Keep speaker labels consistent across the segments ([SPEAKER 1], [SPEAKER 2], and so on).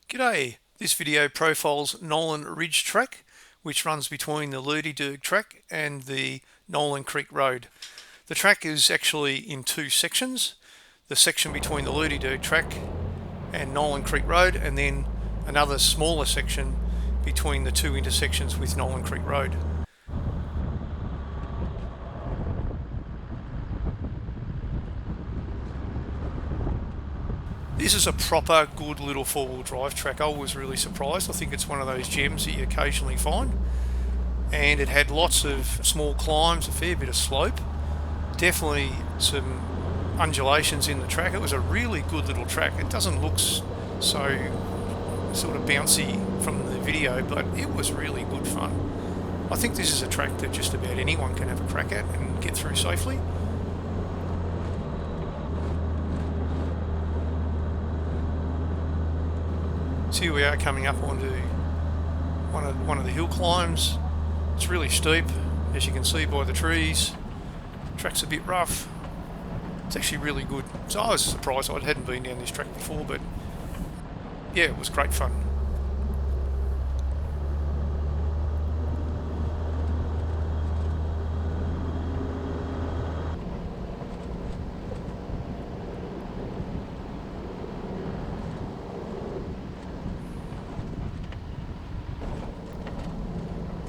[SPEAKER 1] G'day, this video profiles Nolan Ridge Track, which runs between the Lerderderg track and the Nolan Creek Road. The track is actually in two sections, the section between the Lerderderg track and Nolan Creek Road, and then another smaller section between the two intersections with Nolan Creek Road. This is a proper good little four-wheel drive track. I was really surprised. I think it's one of those gems that you occasionally find. And it had lots of small climbs, a fair bit of slope, definitely some undulations in the track. It was a really good little track. It doesn't look so sort of bouncy from the video, but it was really good fun. I think this is a track that just about anyone can have a crack at and get through safely. So here we are coming up onto one of the hill climbs. It's really steep, as you can see by the trees. Track's a bit rough. It's actually really good. So I was surprised. I hadn't been down this track before, but yeah, it was great fun.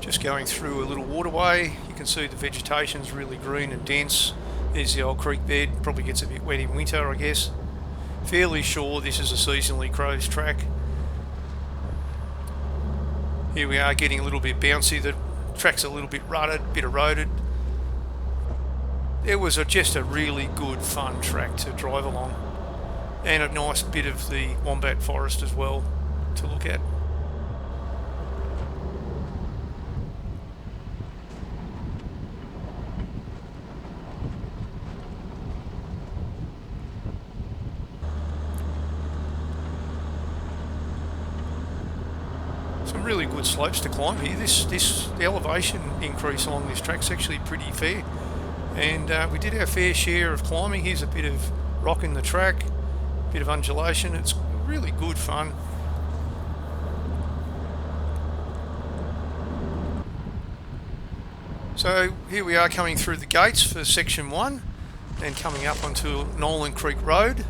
[SPEAKER 1] Just going through a little waterway, you can see the vegetation's really green and dense. There's the old creek bed, probably gets a bit wet in winter, I guess. Fairly sure this is a seasonally closed track. Here we are getting a little bit bouncy, the track's a little bit rutted, bit eroded. It was just a really good fun track to drive along, and a nice bit of the Wombat forest as well to look at. Some really good slopes to climb here. The elevation increase along this track is actually pretty fair, and we did our fair share of climbing. Here's a bit of rock in the track, a bit of undulation. It's really good fun. So here we are coming through the gates for section 1 and coming up onto Nolan Creek Road.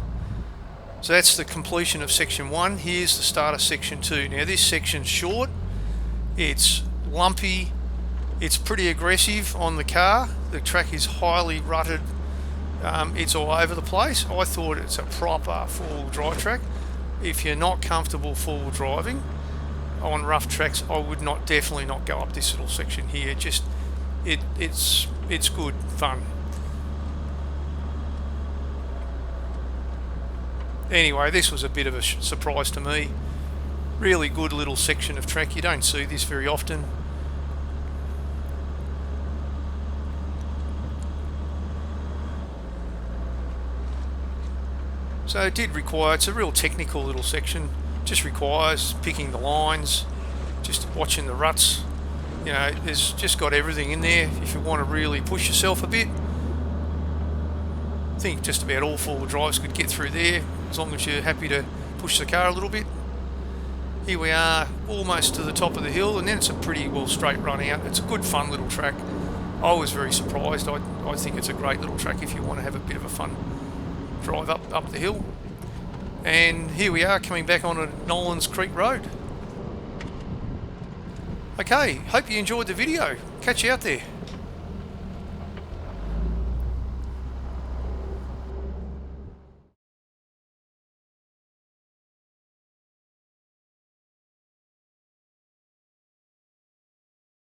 [SPEAKER 1] So that's the completion of section 1. Here's the start of section 2. Now this section's short, it's lumpy, it's pretty aggressive on the car. The track is highly rutted, it's all over the place. I thought it's a proper four-wheel drive track. If you're not comfortable four-wheel driving on rough tracks, I would definitely not go up this little section here. It's good fun. Anyway, this was a bit of a surprise to me. Really good little section of track. You don't see this very often. So it did require, it's a real technical little section. Just requires picking the lines, just watching the ruts. You know, there's just got everything in there if you want to really push yourself a bit. I think just about all four-wheel drives could get through there, as long as you're happy to push the car a little bit. Here we are, almost to the top of the hill, and then it's a pretty well straight run out. It's a good fun little track. I was very surprised. I think it's a great little track if you want to have a bit of a fun drive up the hill. And here we are coming back onto Nolan's Creek Road. Okay, hope you enjoyed the video. Catch you out there.